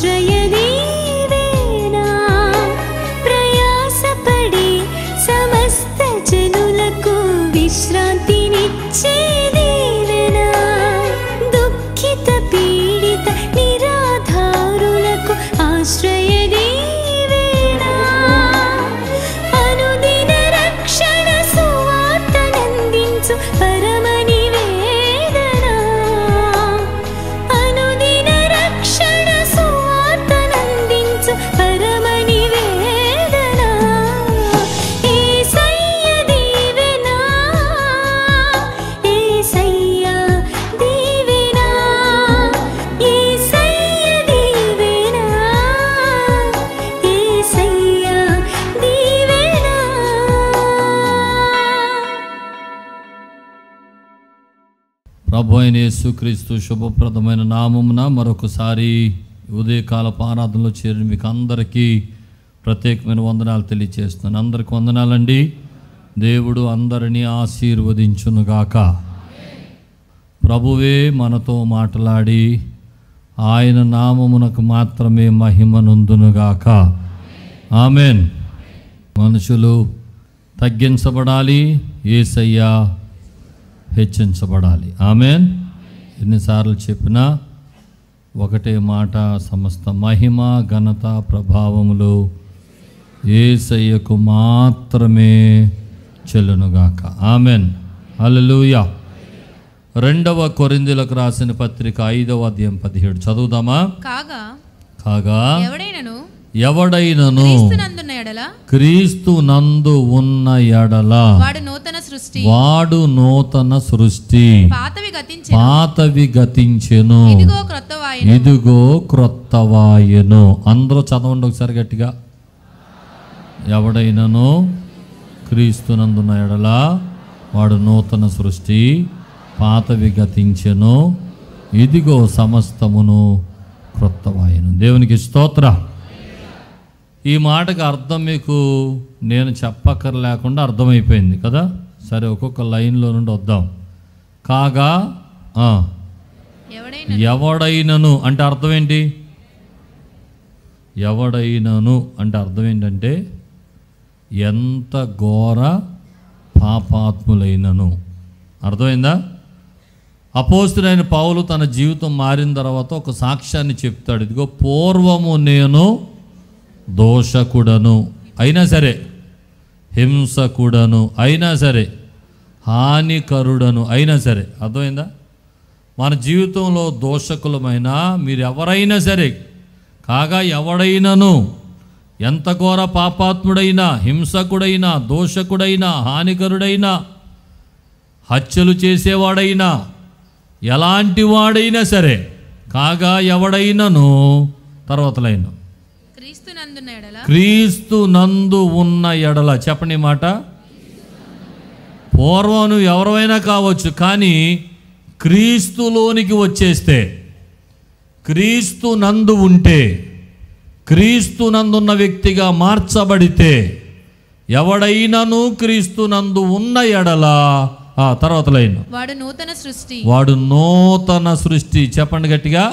ఆశ్రయదీవేనా ప్రయాసపడి సమస్త జనులకు విశ్రాంతినిచ్చే దీవెనా దుఃఖిత పీడిత నిరాధారులకు ఆశ్రయదీవేనా అనుదిన రక్షణ సువార్తనందించు పరమ నివేదనా అనుదిన రక్షణ సువార్తనందించు పరమ నివేదనా యేసయ్య దీవెనా యేసయ్య దీవెనా యేసయ్య దీవెనా యేసయ్య దీవెనా. ప్రభు అయిన యేసుక్రీస్తు శుభప్రదమైన నామమున మరొకసారి ఉదయకాలపు ఆరాధనలో చేరిన మీకు అందరికీ ప్రత్యేకమైన వందనాలు తెలియజేస్తున్నాను. అందరికి వందనాలండి. దేవుడు అందరినీ ఆశీర్వదించునుగాక. ప్రభువే మనతో మాట్లాడి ఆయన నామమునకు మాత్రమే మహిమనుందునుగాక. ఆమెన్. మనుషులు తగ్గించబడాలి, యేసయ్య హెచ్చించబడాలి. ఆమెన్. ఎన్నిసార్లు చెప్పినా ఒకటే మాట, సమస్త మహిమ ఘనత ప్రభావములు యేసయ్యకు మాత్రమే చెల్లునుగాక. ఆమెన్. హల్లెలూయా. 2వ కొరింథీయులకు రాసిన పత్రిక 5వ అధ్యాయం 17 చదువుదామా? కాగా ఎవడైనను క్రీస్తు నందు ఉన్న ఎడల వాడు నూతన సృష్టి, పాతవి గతించెను, ఇదిగో క్రొత్తవాయెను. అందరూ చదవండి ఒకసారి గట్టిగా. ఎవడైనను క్రీస్తు నందున్న ఎడల వాడు నూతన సృష్టి, పాతవి గతించెను, ఇదిగో సమస్తమును క్రొత్తవాయెను. దేవునికి స్తోత్ర. ఈ మాటకు అర్థం మీకు నేను చెప్పక్కర్లేకుండా అర్థమైపోయింది కదా. సరే, ఒక్కొక్క లైన్లో నుండి వద్దాం. కాగా ఎవడైనను అంటే అర్థం ఏంటి? ఎవడైనను అంటే అర్థం ఏంటంటే ఎంత ఘోర పాపాత్ములైనను. అర్థమైందా? అపోస్తుడైన పౌలు తన జీవితం మారిన తర్వాత ఒక సాక్ష్యాన్ని చెప్తాడు. ఇదిగో పూర్వము నేను దోషకుడను అయినా సరే, హింసకుడను అయినా సరే, హానికరుడను అయినా సరే. అర్థమైందా? మన జీవితంలో దోషకులమైన మీరు ఎవరైనా సరే, కాగా ఎవడైనను ఎంత ఘోర పాపాత్ముడైనా, హింసకుడైనా, దోషకుడైనా, హానికరుడైనా, హత్యలు చేసేవాడైనా, ఎలాంటి వాడైనా సరే, కాగా ఎవడైనను తర్వాత లైన్ క్రీస్తు నందు ఉన్న ఎడల. చెప్పండి మాట. పూర్వం నువ్వు ఎవరైనా కావచ్చు, కానీ క్రీస్తులోనికి వచ్చేస్తే, క్రీస్తు నందు ఉంటే, క్రీస్తు నందున్న వ్యక్తిగా మార్చబడితే, ఎవడైనను క్రీస్తు నందు ఉన్న ఎడల తర్వాత లైన్ వాడు నూతన సృష్టి. చెప్పండి గట్టిగా.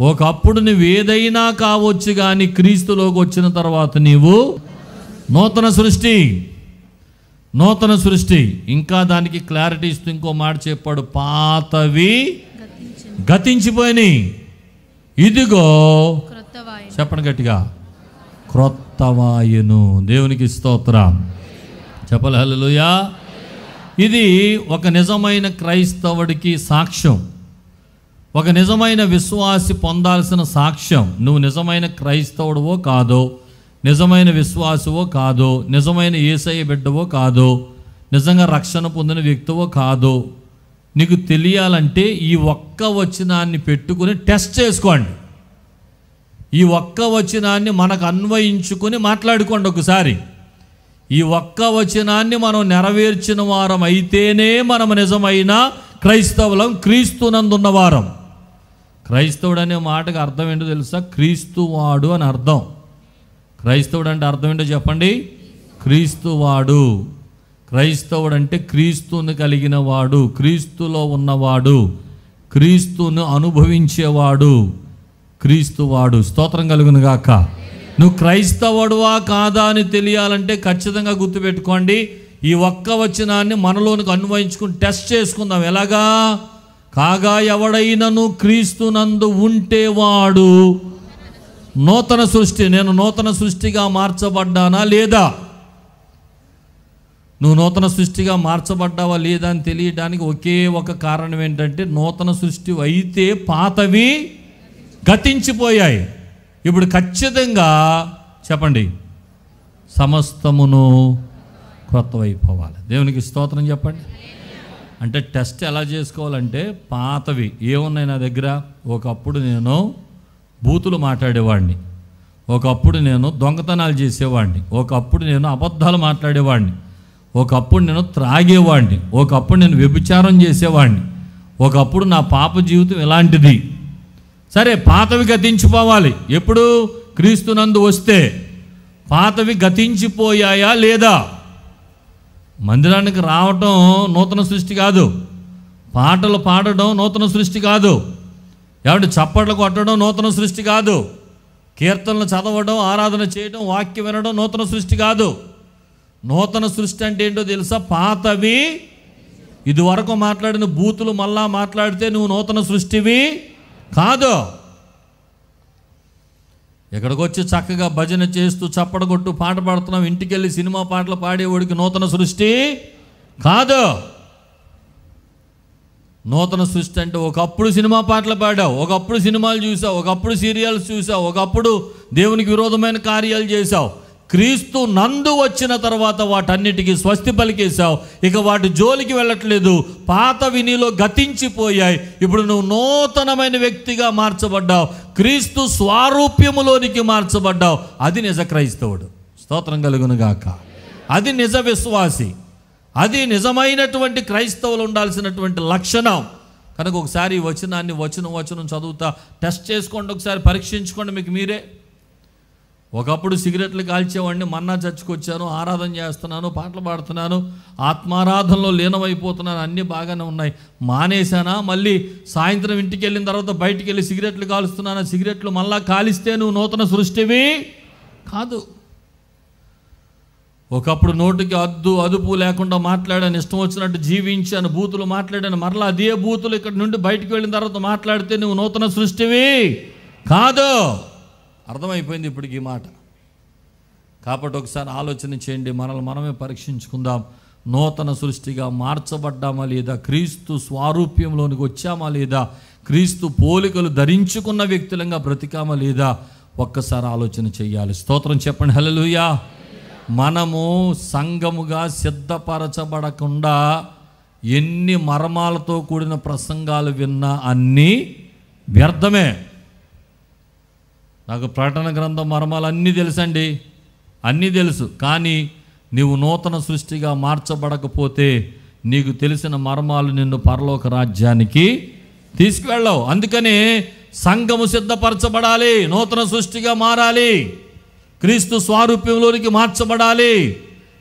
ఒకప్పుడు నువ్వు ఏదైనా కావచ్చు, కానీ క్రీస్తులోకి వచ్చిన తర్వాత నీవు నూతన సృష్టి. నూతన సృష్టి. ఇంకా దానికి క్లారిటీ ఇస్తూ ఇంకో మాట చెప్పాడు, పాతవి గతించిపోయినాయి, ఇదిగో చెప్పండి గట్టిగా క్రొత్తవాయెను. దేవునికి స్తోత్రం. చెప్పాలి హల్లెలూయా. ఇది ఒక నిజమైన క్రైస్తవుడికి సాక్ష్యం, ఒక నిజమైన విశ్వాసి పొందాల్సిన సాక్ష్యం. నువ్వు నిజమైన క్రైస్తవుడివో కాదో, నిజమైన విశ్వాసవో కాదో, నిజమైన యేసయ్య బిడ్డవో కాదో, నిజంగా రక్షణ పొందిన వ్యక్తివో కాదో, నీకు తెలియాలంటే ఈ ఒక్క వచనాన్ని పెట్టుకుని టెస్ట్ చేసుకోండి. ఈ ఒక్క వచనాన్ని మనకు అన్వయించుకొని మాట్లాడుకోండి ఒకసారి. ఈ ఒక్క వచనాన్ని మనం నెరవేర్చిన వారం అయితేనే మనం నిజమైన క్రైస్తవులం, క్రీస్తునందున్న వారం. క్రైస్తవుడు అనే మాటకు అర్థం ఏంటో తెలుసా? క్రీస్తువాడు అని అర్థం. క్రైస్తవుడు అంటే అర్థం ఏంటో చెప్పండి. క్రీస్తువాడు. క్రైస్తవుడు అంటే క్రీస్తుని కలిగిన వాడు, క్రీస్తులో ఉన్నవాడు, క్రీస్తును అనుభవించేవాడు, క్రీస్తు వాడు. స్తోత్రం కలుగును గాక. నువ్వు క్రైస్తవుడువా కాదా అని తెలియాలంటే ఖచ్చితంగా గుర్తుపెట్టుకోండి, ఈ ఒక్క వచనాన్ని మనలోనికి అన్వయించుకుని టెస్ట్ చేసుకుందాం. ఎలాగా? కాగా ఎవడైనను క్రీస్తునందు ఉంటే వాడు నూతన సృష్టి. నేను నూతన సృష్టిగా మార్చబడ్డానా లేదా? నువ్వు నూతన సృష్టిగా మార్చబడ్డావా లేదా అని తెలియడానికి ఒకే ఒక కారణం ఏంటంటే, నూతన సృష్టి అయితే పాతవి గతించిపోయాయి. ఇప్పుడు ఖచ్చితంగా చెప్పండి, సమస్తమును క్రొత్తవైపోవాలి. దేవునికి స్తోత్రం చెప్పండి. అంటే టెస్ట్ ఎలా చేసుకోవాలంటే, పాతవి ఏమున్నాయి నా దగ్గర? ఒకప్పుడు నేను బూతులు మాట్లాడేవాడిని, ఒకప్పుడు నేను దొంగతనాలు చేసేవాడిని, ఒకప్పుడు నేను అబద్ధాలు మాట్లాడేవాడిని, ఒకప్పుడు నేను త్రాగేవాడిని, ఒకప్పుడు నేను వ్యభిచారం చేసేవాడిని, ఒకప్పుడు నా పాప జీవితం ఇలాంటిది. సరే, పాతవి గతించిపోవాలి. ఎప్పుడు? క్రీస్తునందు వస్తే. పాతవి గతించిపోయాయా లేదా? మందిరానికి రావటం నూతన సృష్టి కాదు, పాటలు పాడడం నూతన సృష్టి కాదు, ఏమంటే చప్పట్లు కొట్టడం నూతన సృష్టి కాదు, కీర్తనలు చదవడం, ఆరాధన చేయడం, వాక్యం వినడం నూతన సృష్టి కాదు. నూతన సృష్టి అంటే ఏంటో తెలుసా? పాతవి, ఇదివరకు మాట్లాడిన బూతులు మళ్ళా మాట్లాడితే నువ్వు నూతన సృష్టివి కాదు. ఎక్కడికి వచ్చి చక్కగా భజన చేస్తూ చప్పడగొట్టు పాట పాడుతున్నావు, ఇంటికి వెళ్ళి సినిమా పాటలు పాడేవాడికి నూతన సృష్టి కాదు. నూతన సృష్టి అంటే ఒకప్పుడు సినిమా పాటలు పాడావు, ఒకప్పుడు సినిమాలు చూసావు, ఒకప్పుడు సీరియల్స్ చూసావు, ఒకప్పుడు దేవునికి విరోధమైన కార్యాలు చేశావు. క్రీస్తు నందు వచ్చిన తర్వాత వాటన్నిటికీ స్వస్తి పలికేశావు. ఇక వాటి జోలికి వెళ్ళట్లేదు. పాతవి నీలో గతించిపోయాయి. ఇప్పుడు నువ్వు నూతనమైన వ్యక్తిగా మార్చబడ్డావు, క్రీస్తు స్వారూప్యములోనికి మార్చబడ్డావు. అది నిజ క్రైస్తవుడు. స్తోత్రం కలుగును గాక. అది నిజ విశ్వాసి, అది నిజమైనటువంటి క్రైస్తవులు ఉండాల్సినటువంటి లక్షణం. కనుక ఒకసారి ఈ వచనాన్ని వచనం చదువుతా టెస్ట్ చేసుకోండి, ఒకసారి పరీక్షించుకోండి మీకు మీరే. ఒకప్పుడు సిగరెట్లు కాల్చేవాడిని, మన్నా చర్చికి వచ్చాను, ఆరాధన చేస్తున్నాను, పాటలు పాడుతున్నాను, ఆత్మారాధనలో లీనమైపోతున్నాను, అన్నీ బాగానే ఉన్నాయి. మానేశానా? మళ్ళీ సాయంత్రం ఇంటికి వెళ్ళిన తర్వాత బయటికి వెళ్ళి సిగరెట్లు కాలుస్తున్నానా? సిగరెట్లు మళ్ళా కాలిస్తే నువ్వు నూతన సృష్టివి కాదు. ఒకప్పుడు నోటికి అదుపు లేకుండా మాట్లాడాను, ఇష్టం వచ్చినట్టు జీవించాను, బూతులు మాట్లాడాను, మరలా అదే బూతులు ఇక్కడ నుండి బయటికి వెళ్ళిన తర్వాత మాట్లాడితే నువ్వు నూతన సృష్టివి కాదు. అర్థమైపోయింది ఇప్పటికి ఈ మాట. కాబట్టి ఒకసారి ఆలోచన చేయండి, మనల్ని మనమే పరీక్షించుకుందాం. నూతన సృష్టిగా మార్చబడ్డామా లేదా? క్రీస్తు స్వారూప్యంలోనికి వచ్చామా లేదా? క్రీస్తు పోలికలు ధరించుకున్న వ్యక్తులంగా బ్రతికామా లేదా? ఒక్కసారి ఆలోచన చెయ్యాలి. స్తోత్రం చెప్పండి. హల్లెలూయా. మనము సంఘముగా సిద్ధపరచబడకుండా ఎన్ని మర్మాలతో కూడిన ప్రసంగాలు విన్నా అన్నీ వ్యర్థమే. నాకు ప్రకటన గ్రంథం మర్మాలు అన్నీ తెలుసండి, అన్నీ తెలుసు. కానీ నీవు నూతన సృష్టిగా మార్చబడకపోతే నీకు తెలిసిన మర్మాలు నిన్ను పరలోక రాజ్యానికి తీసుకువెళ్ళవు. అందుకనే సంఘము సిద్ధపరచబడాలి, నూతన సృష్టిగా మారాలి, క్రీస్తు స్వారూప్యంలోనికి మార్చబడాలి,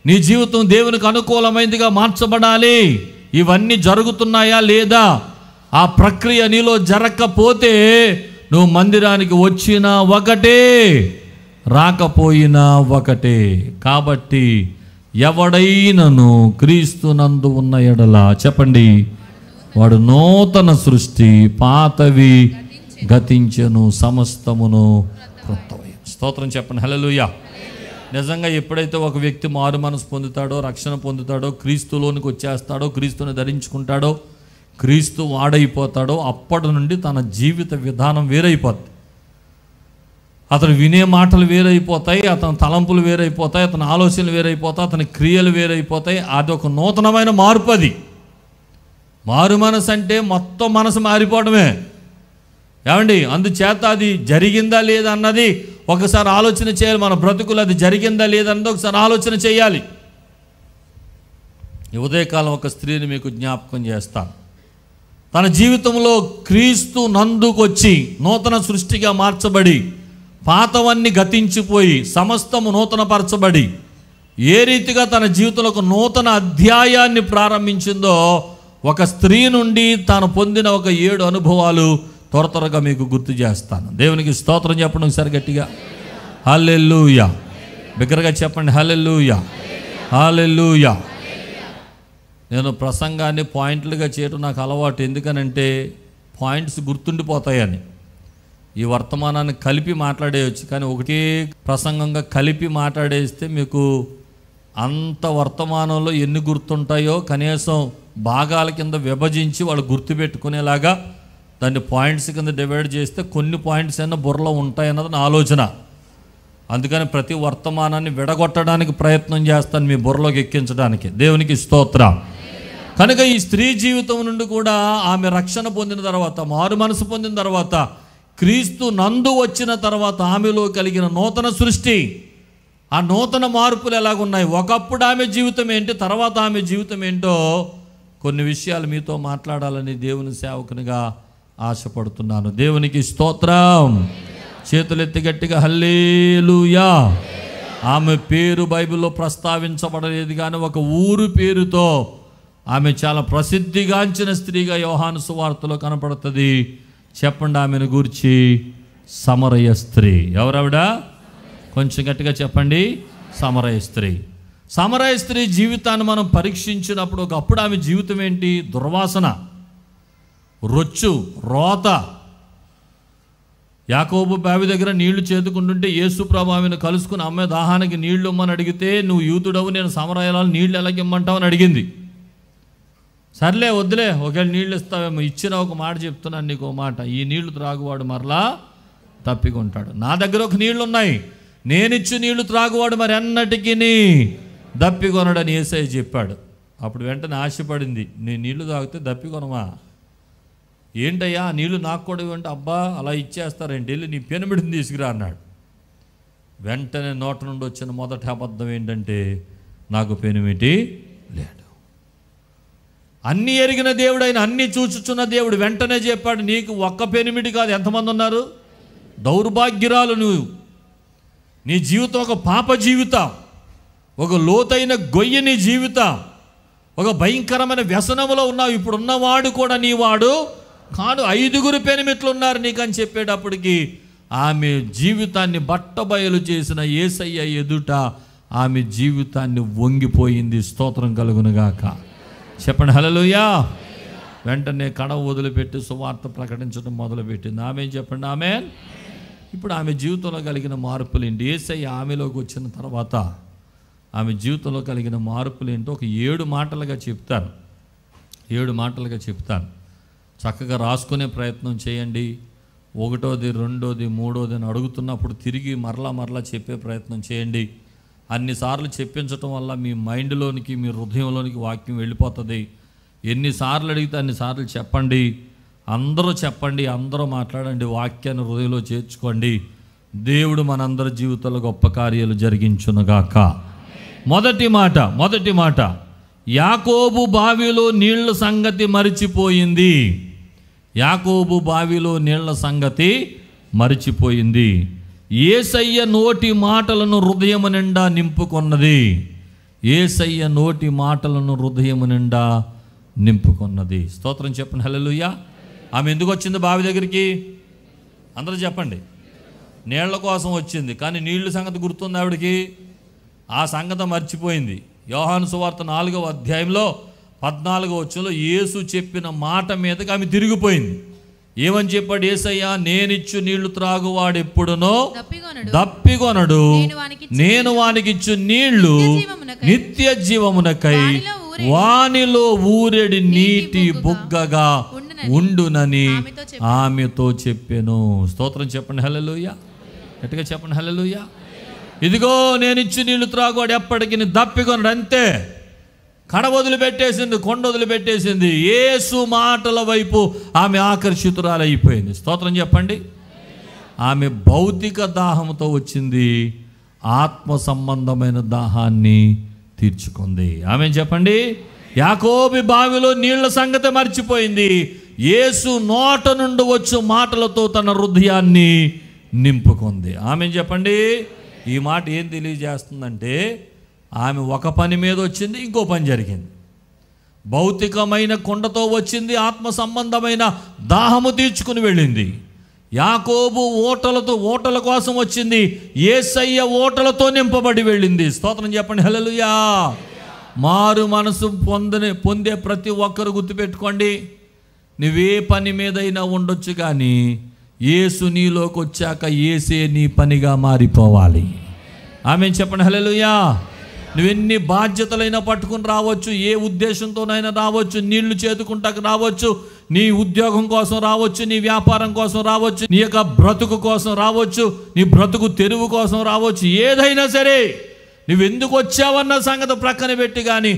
నీ జీవితం దేవునికి అనుకూలమైనదిగా మార్చబడాలి. ఇవన్నీ జరుగుతున్నాయా లేదా? ఆ ప్రక్రియ నీలో జరగకపోతే నువ్వు మందిరానికి వచ్చినా ఒకటే, రాకపోయినా ఒకటే. కాబట్టి ఎవడైనను క్రీస్తునందు ఉన్న ఎడల చెప్పండి, వాడు నూతన సృష్టి, పాతవి గతించెను, సమస్తమును క్రొత్తవి. స్తోత్రం చెప్పండి. హల్లెలూయా. నిజంగా ఎప్పుడైతే ఒక వ్యక్తి మారు మనసు పొందుతాడో, రక్షణ పొందుతాడో, క్రీస్తులోనికి వచ్చేస్తాడో, క్రీస్తుని ధరించుకుంటాడో, క్రీస్తు వాడైపోతాడో, అప్పటి నుండి తన జీవిత విధానం వేరైపోతుంది. అతను వినే మాటలు వేరైపోతాయి, అతని తలంపులు వేరైపోతాయి, అతని ఆలోచనలు వేరైపోతాయి, అతని క్రియలు వేరైపోతాయి. అది ఒక నూతనమైన మార్పు. అది మారు మనసు అంటే మొత్తం మనసు మారిపోవడమే. ఏమండి? అందుచేత అది జరిగిందా లేదా అన్నది ఒకసారి ఆలోచన చేయాలి. మన బ్రతుకులు అది జరిగిందా లేదా అన్నది ఒకసారి ఆలోచన చేయాలి. ఈ ఉదయకాలం ఒక స్త్రీని మీకు జ్ఞాపకం చేస్తాను. తన జీవితంలో క్రీస్తు నందుకొచ్చి నూతన సృష్టిగా మార్చబడి, పాతవన్నీ గతించిపోయి సమస్తము నూతనపరచబడి, ఏ రీతిగా తన జీవితంలో ఒక నూతన అధ్యాయాన్ని ప్రారంభించిందో, ఒక స్త్రీ నుండి తాను పొందిన ఒక 7 అనుభవాలు త్వరగా మీకు గుర్తు చేస్తాను. దేవునికి స్తోత్రం చెప్పండి ఒకసారి గట్టిగా. హల్లెలూయా. బిగ్గరగా చెప్పండి హల్లెలూయా, హల్లెలూయా. నేను ప్రసంగాన్ని పాయింట్లుగా చేయడం నాకు అలవాటు. ఎందుకనంటే పాయింట్స్ గుర్తుండిపోతాయని. ఈ వర్తమానాన్ని కలిపి మాట్లాడేయచ్చు, కానీ ఒకటే ప్రసంగంగా కలిపి మాట్లాడేస్తే మీకు అంత వర్తమానంలో ఎన్ని గుర్తుంటాయో కనీసం భాగాల కింద విభజించి వాళ్ళు గుర్తుపెట్టుకునేలాగా దాన్ని పాయింట్స్ కింద డివైడ్ చేస్తే కొన్ని పాయింట్స్ అయినా బుర్రలో ఉంటాయన్నది నా ఆలోచన. అందుకని ప్రతి వర్తమానాన్ని విడగొట్టడానికి ప్రయత్నం చేస్తాను, మీ బుర్రలోకి ఎక్కించడానికి. దేవునికి స్తోత్రం. కనుక ఈ స్త్రీ జీవితం నుండి కూడా ఆమె రక్షణ పొందిన తర్వాత, మారు మనసు పొందిన తర్వాత, క్రీస్తు నందు వచ్చిన తర్వాత ఆమెలో కలిగిన నూతన సృష్టి, ఆ నూతన మార్పులు ఎలాగున్నాయి, ఒకప్పుడు ఆమె జీవితం ఏంటి, తర్వాత ఆమె జీవితం ఏంటో కొన్ని విషయాలు మీతో మాట్లాడాలని దేవుని సేవకునిగా ఆశపడుతున్నాను. దేవునికి స్తోత్రం. చేతులెత్తి గట్టిగా హల్లెలూయా. ఆమె పేరు బైబిల్లో ప్రస్తావించబడలేదు, కానీ ఒక ఊరు పేరుతో ఆమె చాలా ప్రసిద్ధిగాంచిన స్త్రీగా యోహాను సువార్తలో కనపడుతుంది. చెప్పండి ఆమెను గూర్చి. సమరయ స్త్రీ. ఎవరావిడ? కొంచెం గట్టిగా చెప్పండి. సమరయ స్త్రీ. సమరయ స్త్రీ జీవితాన్ని మనం పరీక్షించినప్పుడు ఒకప్పుడు ఆమె జీవితం ఏంటి? దుర్వాసన, రొచ్చు, రోత. యాకోబు బావి దగ్గర నీళ్లు చేదుకుంటుంటే యేసు ప్రభు ఆమెను కలుసుకుని, అమ్మే దాహానికి నీళ్లు ఇమ్మని అడిగితే, నువ్వు యూతుడవు, నేను సమరయాలు నీళ్లు ఎలాగిమ్మంటావు అని అడిగింది. సర్లే వద్దులే, ఒకవేళ నీళ్ళు ఇస్తావేమో, ఇచ్చిన ఒక మాట చెప్తున్నాను నీకు, ఒక మాట, ఈ నీళ్లు త్రాగువాడు మరలా తప్పికొంటాడు. నా దగ్గర ఒక నీళ్లు ఉన్నాయి, నేనిచ్చు నీళ్లు త్రాగువాడు మరి అన్నటికీ దప్పికొనడని యేసయ్య చెప్పాడు. అప్పుడు వెంటనే ఆశపడింది, నేను నీళ్లు తాగితే దప్పికొనమా? ఏంటయ్యా నీళ్లు నాకు కూడా ఇవ్వంటే, అబ్బా అలా ఇచ్చేస్తారేంటి, వెళ్ళి నీ పెనుమిడిని తీసుకురా అన్నాడు. వెంటనే నోట నుండి వచ్చిన మొదటి అబద్ధం ఏంటంటే, నాకు పెనుమిటి లేడు. అన్నీ ఎరిగిన దేవుడు, ఆయన అన్నీ చూచుచున్న దేవుడు వెంటనే చెప్పాడు, నీకు ఒక్క పెనిమిటి కాదు, ఎంతమంది ఉన్నారు? దౌర్భాగ్యురాలు నువ్వు. నీ జీవితం ఒక పాప జీవితం, ఒక లోతైన గొయ్యి నీ జీవితం, ఒక భయంకరమైన వ్యసనములో ఉన్నావు. ఇప్పుడు ఉన్నవాడు కూడా నీ వాడు కాడు, 5 పెనిమిట్లు ఉన్నారు నీకు అని చెప్పేటప్పటికి ఆమె జీవితాన్ని బట్టబయలు చేసిన యేసయ్య ఎదుట ఆమె జీవితాన్ని వంగిపోయింది. స్తోత్రం కలుగునుగాక. చెప్పండి హల్లెలూయా. వెంటనే కడవ వదిలిపెట్టి సువార్త ప్రకటించడం మొదలుపెట్టింది. ఆమె చెప్పండి ఆమేన్. ఇప్పుడు ఆమె జీవితంలో కలిగిన మార్పులు ఏంటి? యేసయ్య ఆమెలోకి వచ్చిన తర్వాత ఆమె జీవితంలో కలిగిన మార్పులు ఏంటో ఒక 7 మాటలుగా చెప్తాను. 7 మాటలుగా చెప్తాను. చక్కగా రాసుకునే ప్రయత్నం చేయండి. 1వ, 2వ, 3వ అని అడుగుతున్నప్పుడు తిరిగి మరలా చెప్పే ప్రయత్నం చేయండి. అన్నిసార్లు చెప్పించటం వల్ల మీ మైండ్లోనికి, మీ హృదయంలోనికి వాక్యం వెళ్ళిపోతుంది. ఎన్నిసార్లు అడిగితే అన్నిసార్లు చెప్పండి. అందరూ చెప్పండి, అందరూ మాట్లాడండి, వాక్యాన్ని హృదయంలో చేర్చుకోండి. దేవుడు మనందరి జీవితంలో గొప్ప కార్యాలు జరిగించునుగాక. మొదటి మాట, యాకోబు బావిలో నీళ్ల సంగతి మరిచిపోయింది. యాకోబు బావిలో నీళ్ల సంగతి మరిచిపోయింది. యేసయ్య నోటి మాటలను హృదయము నిండా నింపుకొన్నది. యేసయ్య నోటి మాటలను హృదయము నిండా నింపుకొన్నది. స్తోత్రం చెప్పండి హల్లెలూయా. ఆమె ఎందుకు వచ్చింది బావి దగ్గరికి? అందరూ చెప్పండి. నీళ్ల కోసం వచ్చింది, కానీ నీళ్ల సంగతి గుర్తుంది ఆవిడికి. ఆ సంగతి మర్చిపోయింది. యోహాను సువార్త 4వ అధ్యాయంలో 14వ వచనంలో యేసు చెప్పిన మాట మీదకి ఆమె తిరిగిపోయింది. ఏమని చెప్పాడు యేసయ్య? నేనిచ్చు నీళ్లు త్రాగువాడు ఎప్పుడునో దప్పికొనడు, నేను వానికిచ్చు నీళ్లు నిత్య జీవమునకై వానిలో ఊరెడి నీటి బుగ్గగా ఉండునని ఆమెతో చెప్పెను. స్తోత్రం చెప్పండి హల్లెలూయా. గట్టిగా చెప్పండి హల్లెలూయా. ఇదిగో నేనిచ్చు నీళ్లు త్రాగువాడు ఎప్పటికీ దప్పికొనడు. అంతే, కడ వదిలిపెట్టేసింది, కొండ వదిలిపెట్టేసింది. యేసు మాటల వైపు ఆమె ఆకర్షితురాలైపోయింది. స్తోత్రం చెప్పండి. ఆమె భౌతిక దాహంతో వచ్చింది, ఆత్మ సంబంధమైన దాహాన్ని తీర్చుకుంది. ఆమె చెప్పండి. యాకోబు బావిలో నీళ్ల సంగతి మర్చిపోయింది. యేసు నోట నుండి వచ్చు మాటలతో తన హృదయాన్ని నింపుకుంది. ఆమె చెప్పండి. ఈ మాట ఏం తెలియజేస్తుందంటే, ఆమె ఒక పని మీద వచ్చింది, ఇంకో పని జరిగింది. భౌతికమైన కుండతో వచ్చింది, ఆత్మ సంబంధమైన దాహము తీర్చుకుని వెళ్ళింది. యాకోబు ఓటల కోసం వచ్చింది, యేసయ్య ఓటలతో నింపబడి వెళ్ళింది. స్తోత్రం చెప్పండి హల్లెలూయా. మారు మనసు పొందే ప్రతి ఒక్కరు గుర్తుపెట్టుకోండి, నువ్వే పని మీదైనా ఉండొచ్చు, కానీ యేసు నీలోకి వచ్చాక యేసే నీ పనిగా మారిపోవాలి. ఆమేన్ చెప్పండి హల్లెలూయా. నువ్వెన్ని బాధ్యతలైనా పట్టుకుని రావచ్చు, ఏ ఉద్దేశంతోనైనా రావచ్చు, నీళ్లు చేతుకుంటాకు రావచ్చు, నీ ఉద్యోగం కోసం రావచ్చు, నీ వ్యాపారం కోసం రావచ్చు, నీ యొక్క బ్రతుకు కోసం రావచ్చు, నీ బ్రతుకు తెరువు కోసం రావచ్చు. ఏదైనా సరే నువ్వెందుకు వచ్చావన్న సంగతి ప్రక్కన పెట్టి, కానీ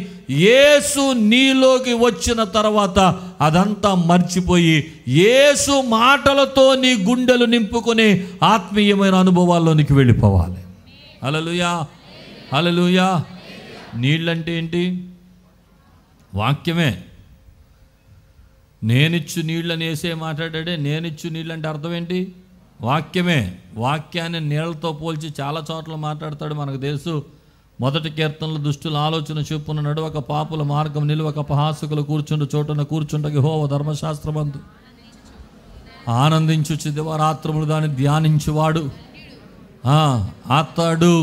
యేసు నీలోకి వచ్చిన తర్వాత అదంతా మర్చిపోయి యేసు మాటలతో నీ గుండెలు నింపుకొని ఆత్మీయమైన అనుభవాల్లోనికి వెళ్ళిపోవాలి. హల్లెలూయా హల్లెలూయా. నీళ్ళంటే ఏంటి? వాక్యమే. నేనిచ్చు నీళ్ళని వేసే మాట్లాడాడే, నేనిచ్చు నీళ్ళంటే అర్థం ఏంటి? వాక్యమే. వాక్యాన్ని నీళ్ళతో పోల్చి చాలా చోట్ల మాట్లాడతాడు. మనకు తెలుసు, 1 కీర్తనలో దుష్టుల ఆలోచన చొప్పున నడువక పాపుల మార్గం నిలువక అపహాసకులు కూర్చుండు చోటున కూర్చుంటకి యెహోవా ధర్మశాస్త్రమందు ఆనందించు దివారాత్రములు దాన్ని ధ్యానించువాడు అతడు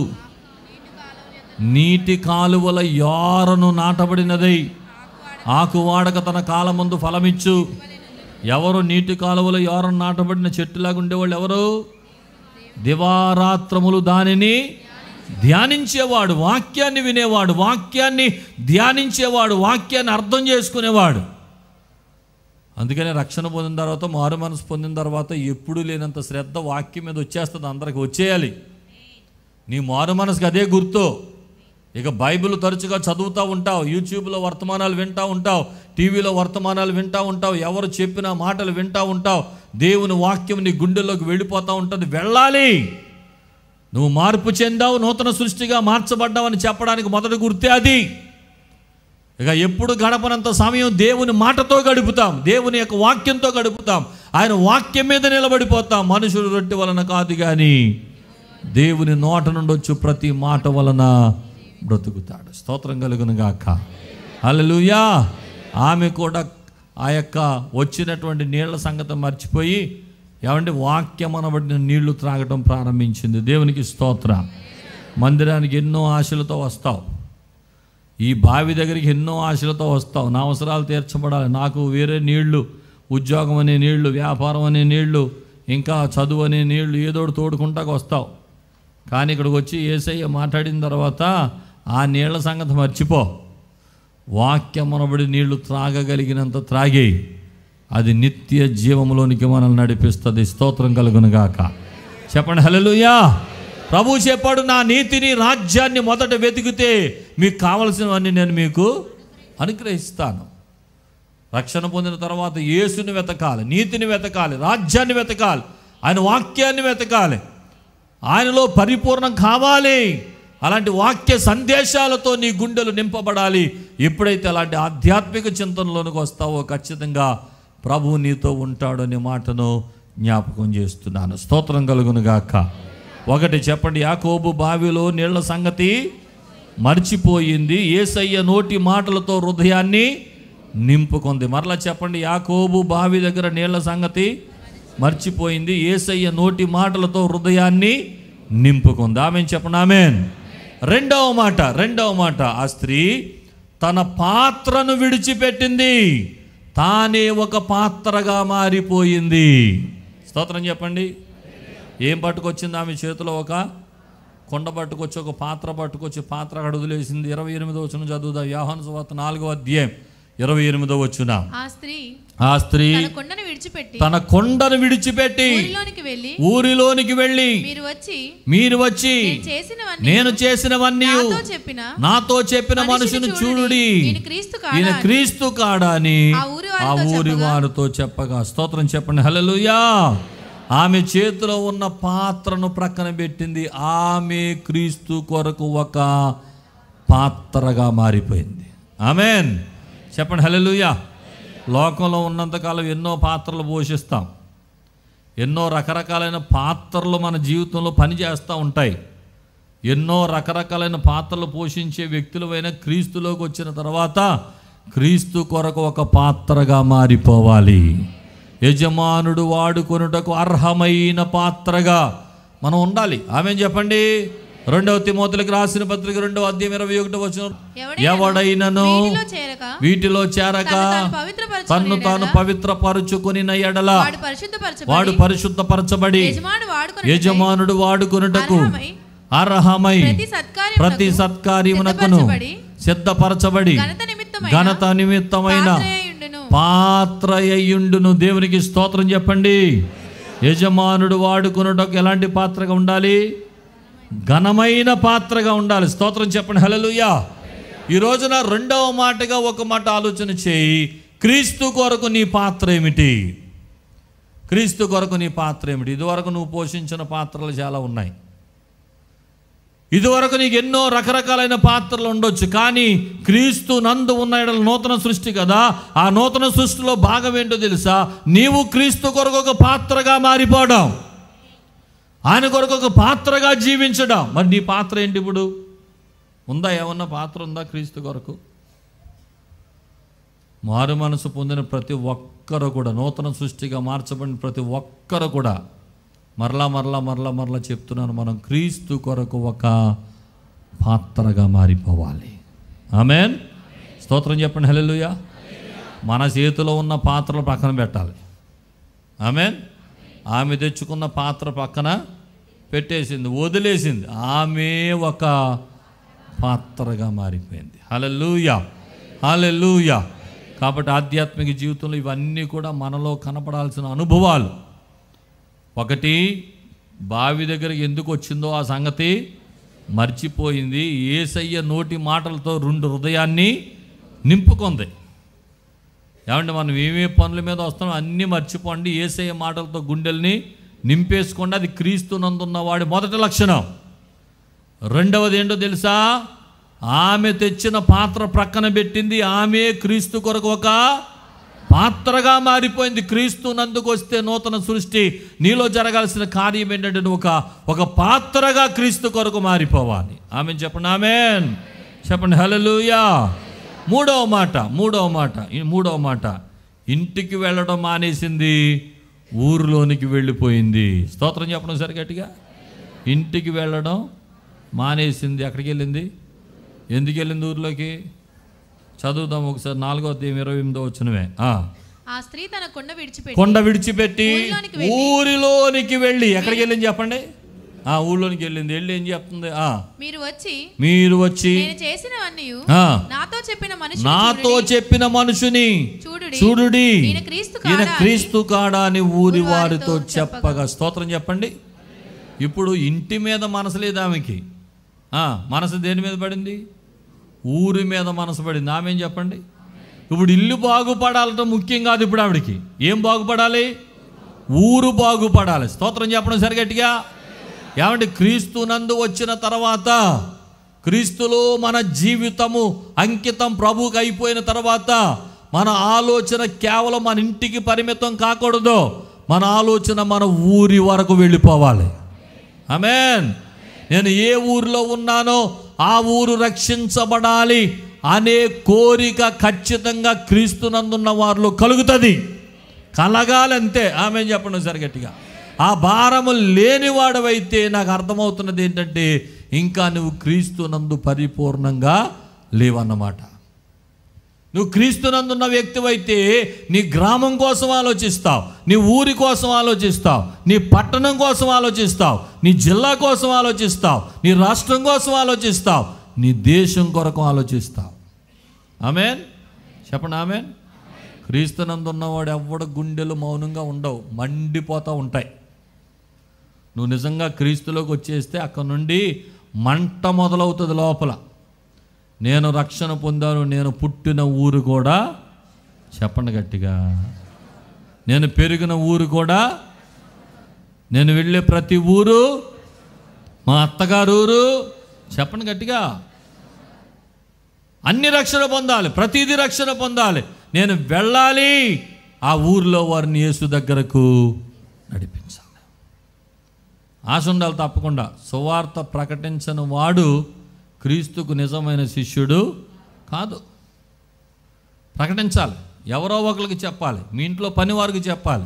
నీటి కాలువల యారను నాటబడినదై ఆకువాడక తన కాలమందు ఫలమిచ్చు. ఎవరు నీటి కాలువల యారను నాటబడిన చెట్టులాగా ఉండేవాళ్ళు? ఎవరు? దివారాత్రములు దానిని ధ్యానించేవాడు, వాక్యాన్ని వినేవాడు, వాక్యాన్ని ధ్యానించేవాడు, వాక్యాన్ని అర్థం చేసుకునేవాడు. అందుకనే రక్షణ పొందిన తర్వాత, మారు మనసు పొందిన తర్వాత ఎప్పుడూ లేనంత శ్రద్ధ వాక్యం మీద వచ్చేస్తుంది. అందరికి వచ్చేయాలి. నీ మారు మనసుకు అదే గుర్తు. ఇక బైబిల్ తరచుగా చదువుతూ ఉంటావు, యూట్యూబ్లో వర్తమానాలు వింటూ ఉంటావు, టీవీలో వర్తమానాలు వింటూ ఉంటావు, ఎవరు చెప్పిన మాటలు వింటూ ఉంటావు, దేవుని వాక్యం నీ గుండెల్లోకి వెళ్ళిపోతూ ఉంటుంది. వెళ్ళాలి. నువ్వు మార్పు చెందావు, నూతన సృష్టిగా మార్చబడ్డావని చెప్పడానికి మొదటి గుర్తే అది. ఇక ఎప్పుడు గడపనంత సమయం దేవుని మాటతో గడుపుతాం, దేవుని యొక్క వాక్యంతో గడుపుతాం, ఆయన వాక్యం మీద నిలబడిపోతాం. మనుషుడు రొట్టె వలన కాదు కానీ దేవుని నోట నుండి వచ్చు ప్రతి మాట వలన బ్రతుకుతాడు. స్తోత్రం కలుగును గాక. హల్లెలూయా. ఆమె కూడా ఆ యొక్క వచ్చినటువంటి నీళ్ల సంగతి మర్చిపోయి ఏమంటే వాక్యం అనబడిన నీళ్లు త్రాగటం ప్రారంభించింది. దేవునికి స్తోత్రం. మందిరానికి ఎన్నో ఆశలతో వస్తావు, ఈ బావి దగ్గరికి ఎన్నో ఆశలతో వస్తావు. నా అవసరాలు తీర్చబడాలి, నాకు వేరే నీళ్లు, ఉద్యోగం అనే నీళ్లు, వ్యాపారం అనే నీళ్లు, ఇంకా చదువు అనే నీళ్లు, ఏదోడు తోడుకుంటాకు వస్తావు. కానీ ఇక్కడికి వచ్చి యేసయ్య మాట్లాడిన తర్వాత ఆ నీళ్ల సంగతి మర్చిపో. వాక్యం అనబడి నీళ్లు త్రాగగలిగినంత త్రాగి అది నిత్య జీవంలోనికి మనల్ని నడిపిస్తుంది. స్తోత్రం కలుగును గాక. చెప్పండి హల్లెలూయా. ప్రభు చెప్పాడు, నా నీతిని రాజ్యాన్ని మొదట వెతికితే మీకు కావలసినవన్నీ నేను మీకు అనుగ్రహిస్తాను. రక్షణ పొందిన తర్వాత యేసుని వెతకాలి, నీతిని వెతకాలి, రాజ్యాన్ని వెతకాలి, ఆయన వాక్యాన్ని వెతకాలి, ఆయనలో పరిపూర్ణం కావాలి. అలాంటి వాక్య సందేశాలతో నీ గుండెలు నింపబడాలి. ఎప్పుడైతే అలాంటి ఆధ్యాత్మిక చింతనలోనికి వస్తావో ఖచ్చితంగా ప్రభువు నీతో ఉంటాడు అనే మాటను జ్ఞాపకం చేస్తున్నాను. స్తోత్రం కలుగును గాక. ఒకటి చెప్పండి, యాకోబు బావిలో నీళ్ల సంగతి మర్చిపోయింది, యేసయ్య నోటి మాటలతో హృదయాన్ని నింపుకుంది. మరలా చెప్పండి, యాకోబు బావి దగ్గర నీళ్ల సంగతి మర్చిపోయింది, యేసయ్య నోటి మాటలతో హృదయాన్ని నింపుకుంది. ఆమెన్ చెప్పండి. ఆమెన్. రెండవ మాట, ఆ స్త్రీ తన పాత్రను విడిచిపెట్టింది, తానే ఒక పాత్రగా మారిపోయింది. స్తోత్రం చెప్పండి. ఏం పట్టుకొచ్చింది? ఆమె చేతిలో ఒక కొండ పట్టుకొచ్చి, ఒక పాత్ర పట్టుకొచ్చి, పాత్ర వదిలేసింది. 28వ వచనం చదువుదా. యోహాను సువార్త 4వ అధ్యాయం 28వ వచనం. ఆ స్త్రీ తన కొండను విడిచిపెట్టి ఊరిలోనికి వెళ్ళి మీరు వచ్చి నేను చేసినవన్నీ నాతో చెప్పిన మనుషుని చూడుడి, ఈయన క్రీస్తు కాడా అని ఆ ఊరి వారితో చెప్పగా. స్తోత్రం చెప్పండి హల్లెలూయా. ఆమె చేతిలో ఉన్న పాత్రను ప్రక్కన పెట్టింది. ఆమె క్రీస్తు కొరకు ఒక పాత్రగా మారిపోయింది. ఆమెన్ చెప్పండి హల్లెలూయా. లోకంలో ఉన్నంతకాలం ఎన్నో పాత్రలు పోషిస్తాం, ఎన్నో రకరకాలైన పాత్రలు మన జీవితంలో పనిచేస్తూ ఉంటాయి. ఎన్నో రకరకాలైన పాత్రలు పోషించే వ్యక్తులైన క్రీస్తులోకి వచ్చిన తర్వాత క్రీస్తు కొరకు ఒక పాత్రగా మారిపోవాలి. యజమానుడు వాడుకొనుటకు అర్హమైన పాత్రగా మనం ఉండాలి. ఆమె చెప్పండి. 2 తిమోతికి రాసిన పత్రిక 2వ అధ్యాయం 21వ వచనం, ఎవడైనను వీటిలో చేరక తన్ను తాను పవిత్రపరచుకుని ఎడల వాడు పరిశుద్ధపరచబడి యజమానుడు వాడుకొనుటకు అర్హమై ప్రతి సత్కార్యమునకును సిద్ధపరచబడి ఘనత నిమిత్తమైన పాత్ర అయ్యుండును. దేవునికి స్తోత్రం చెప్పండి. యజమానుడు వాడుకొనుటకు ఎలాంటి పాత్రగా ఉండాలి? ఘనమైన పాత్రగా ఉండాలి. స్తోత్రం చెప్పండి. హల్లెలూయా. ఈ రోజున రెండవ మాటగా ఒక మాట ఆలోచన చేయి. క్రీస్తు కొరకు నీ పాత్ర ఏమిటి? క్రీస్తు కొరకు నీ పాత్ర ఏమిటి? ఇదివరకు నువ్వు పోషించిన పాత్రలు చాలా ఉన్నాయి. ఇదివరకు నీకు ఎన్నో రకరకాలైన పాత్రలు ఉండొచ్చు. కానీ క్రీస్తు నందు ఉన్న నూతన సృష్టి కదా. ఆ నూతన సృష్టిలో భాగం ఏంటో తెలుసా? నీవు క్రీస్తు కొరకు ఒక పాత్రగా మారిపోవడం, ఆయన కొరకు ఒక పాత్రగా జీవించడం. మరి నీ పాత్ర ఏంటి ఇప్పుడు? ఉందా? ఏమన్నా పాత్ర ఉందా క్రీస్తు కొరకు? మారు మనసు పొందిన ప్రతి ఒక్కరు కూడా, నూతన సృష్టిగా మార్చబడిన ప్రతి ఒక్కరు కూడా మరలా చెప్తున్నాను, మనం క్రీస్తు కొరకు ఒక పాత్రగా మారిపోవాలి. ఆమేన్. స్తోత్రం చెప్పండి. హల్లెలూయా. మన చేతిలో ఉన్న పాత్రలు పక్కన పెట్టాలి. ఆమేన్. ఆమె తెచ్చుకున్న పాత్ర పక్కన పెట్టేసింది, వదిలేసింది. ఆమె ఒక పాత్రగా మారిపోయింది. హల్లెలూయా, హల్లెలూయా. కాబట్టి ఆధ్యాత్మిక జీవితంలో ఇవన్నీ కూడా మనలో కనపడాల్సిన అనుభవాలు. ఒకటి, బావి దగ్గరికి ఎందుకు వచ్చిందో ఆ సంగతి మర్చిపోయింది. యేసయ్య నోటి మాటలతో 2 హృదయాన్ని నింపుకుంది. ఏమంటే మనం ఏమే పనుల మీద వస్తామో అన్నీ మర్చిపోండి, యేసయ్య మాటలతో గుండెల్ని నింపేసుకోండి. అది క్రీస్తు నందున్న వాడి మొదటి లక్షణం. రెండవది ఏంటో తెలుసా? ఆమె తెచ్చిన పాత్ర ప్రక్కన పెట్టింది. ఆమె క్రీస్తు కొరకు ఒక పాత్రగా మారిపోయింది. క్రీస్తు నందుకు వస్తే నూతన సృష్టి. నీలో జరగాల్సిన కార్యం ఏంటంటే నువ్వు ఒక పాత్రగా క్రీస్తు కొరకు మారిపోవాలి. ఆమె చెప్పండి. ఆమేన్ చెప్పండి. హల్లెలూయా. మూడవ మాట, ఇంటికి వెళ్ళడం మానేసింది, ఊరిలోనికి వెళ్ళిపోయింది. స్తోత్రం చెప్పడం సరి గట్టిగా. ఇంటికి వెళ్ళడం మానేసింది. ఎక్కడికి వెళ్ళింది? ఎందుకు వెళ్ళింది ఊరిలోకి? చదువుదాం ఒకసారి. 4వ అధ్యాయం 28వ వచనమే. ఆ స్త్రీ తన కొండ విడిచిపెట్టి ఊరిలోనికి వెళ్ళి, ఎక్కడికి వెళ్ళింది చెప్పండి? ఊళ్ళోనికి వెళ్ళింది. వెళ్ళి ఏం చెప్తుంది? మీరు వచ్చి నాతో చెప్పిన మనుషుని చూడుడి, ఈయన క్రీస్తు కాడా అని ఊరి వారితో చెప్పగా. స్తోత్రం చెప్పండి. ఇప్పుడు ఇంటి మీద మనసు లేదు ఆమెకి. మనసు దేని మీద పడింది? ఊరి మీద మనసు పడింది. ఆమె ఏం చెప్పండి? ఇప్పుడు ఇల్లు బాగుపడాలటం ముఖ్యం కాదు. ఇప్పుడు ఆవిడికి ఏం బాగుపడాలి? ఊరు బాగుపడాలి. స్తోత్రం చెప్పడం సరిగట్టిగా. ఏమంటే క్రీస్తు నందు వచ్చిన తర్వాత, క్రీస్తులో మన జీవితము అంకితం ప్రభువుకి అయిపోయిన తర్వాత, మన ఆలోచన కేవలం మన ఇంటికి పరిమితం కాకూడదు. మన ఆలోచన మన ఊరి వరకు వెళ్ళిపోవాలి. ఆమేన్. నేను ఏ ఊరిలో ఉన్నానో ఆ ఊరు రక్షించబడాలి అనే కోరిక ఖచ్చితంగా క్రీస్తునందున్న వారిలో కలుగుతుంది. కలగాలంతే. ఆమె చెప్పండి సరి గట్టిగా. ఆ భారము లేనివాడవైతే నాకు అర్థమవుతున్నది ఏంటంటే ఇంకా నువ్వు క్రీస్తునందు పరిపూర్ణంగా లేవన్నమాట. నువ్వు క్రీస్తునందున్న వ్యక్తివైతే నీ గ్రామం కోసం ఆలోచిస్తావు, నీ ఊరి కోసం ఆలోచిస్తావు, నీ పట్టణం కోసం ఆలోచిస్తావు, నీ జిల్లా కోసం ఆలోచిస్తావు, నీ రాష్ట్రం కోసం ఆలోచిస్తావు, నీ దేశం కొరకు ఆలోచిస్తావు. ఆమేన్ చెప్పండి. ఆమేన్. క్రీస్తునందున్నవాడు ఎవ్వడు గుండెలు మౌనంగా ఉండవు, మండిపోతూ ఉంటాయి. నువ్వు నిజంగా క్రీస్తులోకి వచ్చేస్తే అక్కడ నుండి మంట మొదలవుతుంది లోపల. నేను రక్షణ పొందాను, నేను పుట్టిన ఊరు కూడా, చెప్పండి గట్టిగా, నేను పెరిగిన ఊరు కూడా, నేను వెళ్ళే ప్రతి ఊరు మా అత్తగారు ఊరు, చెప్పండి గట్టిగా. అన్ని రక్షణ పొందాలి, ప్రతిదీ రక్షణ పొందాలి. నేను వెళ్ళాలి, ఆ ఊరిలో వారిని యేసు దగ్గరకు నడిపించాలి. ఆశ ఉండాలి తప్పకుండా. సువార్త ప్రకటించని వాడు క్రీస్తుకు నిజమైన శిష్యుడు కాదు. ప్రకటించాలి. ఎవరో ఒకరికి చెప్పాలి. మీ ఇంట్లో పని వారికి చెప్పాలి,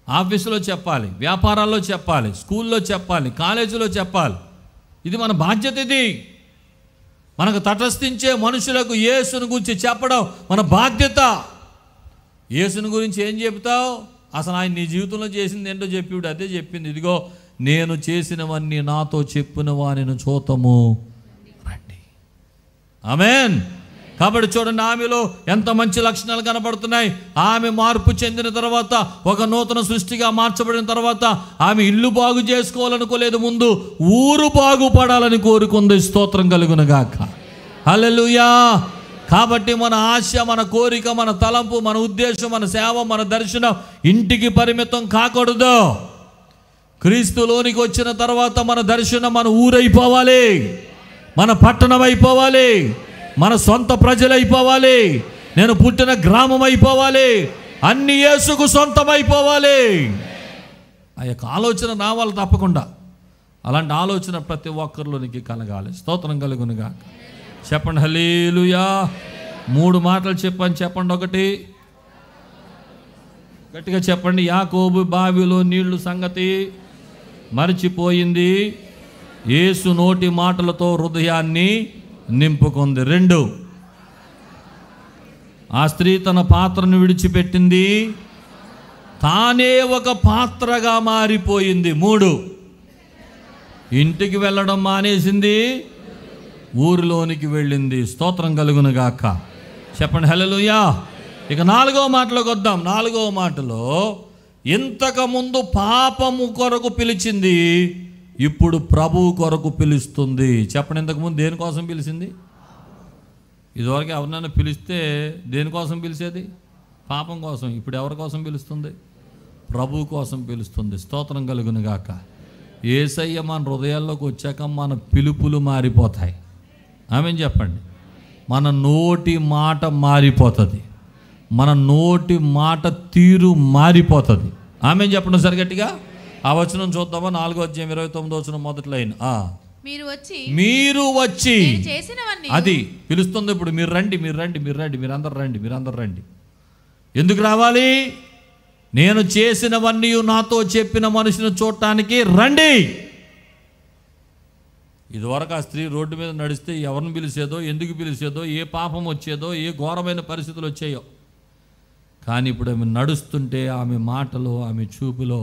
ఆఫీసులో చెప్పాలి, వ్యాపారాల్లో చెప్పాలి, స్కూల్లో చెప్పాలి, కాలేజీలో చెప్పాలి. ఇది మన బాధ్యత. ఇది మనకు తటస్థించే మనుషులకు యేసుని గురించి చెప్పడం మన బాధ్యత. యేసుని గురించి ఏం చెప్తావు? అసలు ఆయన నీ జీవితంలో చేసింది ఏంటో చెప్పిడు. అదే చెప్పింది, ఇదిగో నేను చేసినవన్నీ నాతో చెప్పిన వానిని చూతము రండి. ఆమేన్. కాబట్టి చూడండి, ఆమెలో ఎంత మంచి లక్షణాలు కనబడుతున్నాయి. ఆమె మార్పు చెందిన తర్వాత, ఒక నూతన సృష్టిగా మార్చబడిన తర్వాత, ఆమె ఇల్లు బాగు చేసుకోవాలనుకోలేదు, ముందు ఊరు బాగుపడాలని కోరుకుంది. స్తోత్రం కలుగును గాక. హల్లెలూయా. కాబట్టి మన ఆశ, మన కోరిక, మన తలంపు, మన ఉద్దేశం, మన సేవ, మన దర్శనం ఇంటికి పరిమితం కాకూడదు. క్రీస్తులోనికి వచ్చిన తర్వాత మన దర్శనం మన ఊరైపోవాలి, మన పట్టణం అయిపోవాలి, మన సొంత ప్రజలైపోవాలి, నేను పుట్టిన గ్రామం అయిపోవాలి, అన్ని యేసుకు సొంతం అయిపోవాలి. ఆ యొక్క ఆలోచన రావాలి తప్పకుండా. అలాంటి ఆలోచన ప్రతి ఒక్కరిలోనికి కలగాలి. స్తోత్రం కలుగునుగా. చెప్పండి హల్లెలూయా. 3 మాటలు చెప్పండి. ఒకటి గట్టిగా చెప్పండి. యాకోబు బావిలో నీళ్లు సంగతి మరిచిపోయింది, యేసు నోటి మాటలతో హృదయాన్ని నింపుకుంది. 2, ఆ స్త్రీ తన పాత్రను విడిచిపెట్టింది, తానే ఒక పాత్రగా మారిపోయింది. 3, ఇంటికి వెళ్ళడం మానేసింది, ఊరిలోనికి వెళ్ళింది. స్తోత్రం కలుగును గాక. చెప్పండి హల్లెలూయా. ఇక 4వ మాటలోకి వద్దాం. 4వ మాటలో, ఇంతకుముందు పాపము కొరకు పిలిచింది, ఇప్పుడు ప్రభువు కొరకు పిలుస్తుంది. చెప్పండి, ఇంతకుముందు దేనికోసం పిలిచింది? ఇదివరకు ఎవరినైనా పిలిస్తే దేనికోసం పిలిచేది? పాపం కోసం. ఇప్పుడు ఎవరి కోసం పిలుస్తుంది? ప్రభువు కోసం పిలుస్తుంది. స్తోత్రం కలుగును గాక. యేసయ్య మన హృదయాల్లోకి వచ్చాక మన పిలుపులు మారిపోతాయి. ఆమేన్ చెప్పండి. మన నోటి మాట మారిపోతుంది, మన నోటి మాట తీరు మారిపోతుంది. ఆమేన్ చెప్పండి సరి గట్టిగా. ఆ వచనం చూద్దామా? 4వ అధ్యాయం 29వ వచనం మొదటి లైన్. మీరు వచ్చి అది పిలుస్తుంది. ఇప్పుడు మీరు రండి, మీరందరూ రండి. ఎందుకు రావాలి? నేను చేసినవన్నీ నాతో చెప్పిన మనిషిని చూడటానికి రండి. ఇదివరకు ఆ స్త్రీ రోడ్డు మీద నడిస్తే ఎవరిని పిలిచేదో, ఎందుకు పిలిచేదో, ఏ పాపం వచ్చేదో, ఏ ఘోరమైన పరిస్థితులు వచ్చాయో. కానీ ఇప్పుడు ఆమె నడుస్తుంటే ఆమె మాటలో, ఆమె చూపులో,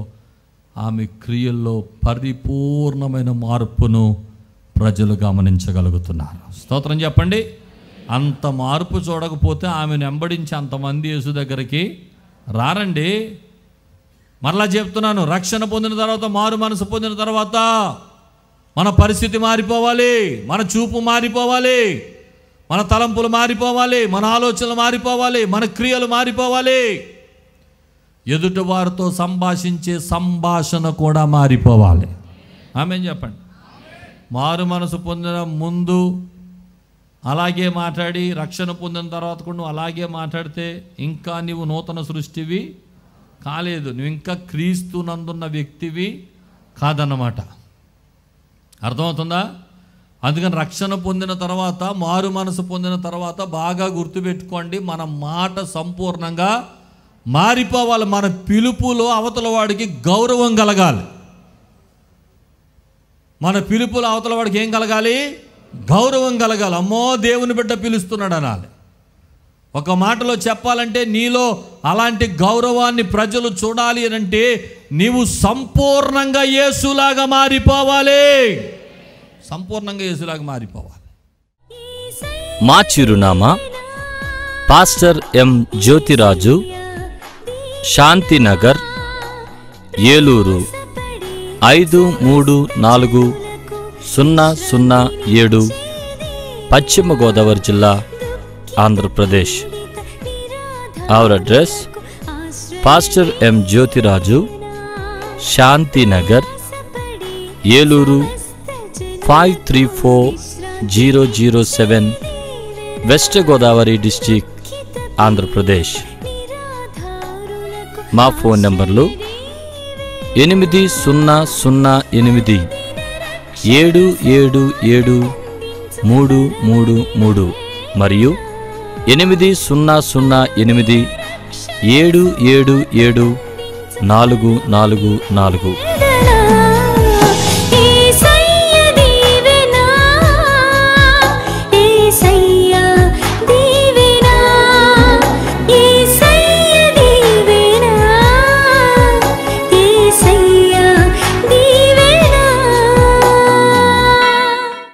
ఆమె క్రియల్లో పరిపూర్ణమైన మార్పును ప్రజలు గమనించగలుగుతున్నారు. స్తోత్రం చెప్పండి. అంత మార్పు చూడకపోతే ఆమెను వెంబడించి అంతమంది యేసు దగ్గరికి రారండి. మరలా చెప్తున్నాను, రక్షణ పొందిన తర్వాత, మారు మనసు పొందిన తర్వాత మన పరిస్థితి మారిపోవాలి, మన చూపు మారిపోవాలి, మన తలంపులు మారిపోవాలి, మన ఆలోచనలు మారిపోవాలి, మన క్రియలు మారిపోవాలి, ఎదుటి వారితో సంభాషించే సంభాషణ కూడా మారిపోవాలి. ఆమేన్ చెప్పండి. మారు మనసు పొందిన ముందు అలాగే మాట్లాడి, రక్షణ పొందిన తర్వాత కూడా నువ్వు అలాగే మాట్లాడితే ఇంకా నీవు నూతన సృష్టివి కాలేదు, నువ్వు ఇంకా క్రీస్తు నందున్న వ్యక్తివి కాదన్నమాట. అర్థమవుతుందా? అందుకని రక్షణ పొందిన తర్వాత, మారు మనసు పొందిన తర్వాత బాగా గుర్తుపెట్టుకోండి, మన మాట సంపూర్ణంగా మారిపోవాలి. మన పిలుపులో అవతల వాడికి గౌరవం కలగాలి. మన పిలుపులో అవతల వాడికి ఏం కలగాలి? గౌరవం కలగాలి. అమ్మో దేవుని బిడ్డ పిలుస్తున్నాడు అనాలి. ఒక మాటలో చెప్పాలంటే నీలో అలాంటి గౌరవాన్ని ప్రజలు చూడాలి అంటే నీవు సంపూర్ణంగా యేసులాగా మారిపోవాలి. సంపూర్ణంగా యేసులాగా మారిపోవాలి. మా చిరునామా పాస్టర్ ఎం జ్యోతిరాజు, శాంతినగర్, ఏలూరు 534007, పశ్చిమ గోదావరి జిల్లా, Andhra Pradesh. Our address: pastor M Jyothiraju, Shantinagar, Eluru 534007, west Godavari district, Andhra Pradesh. మా ఫోన్ నంబర్లు 8008777333 మరియు 8008 777 444.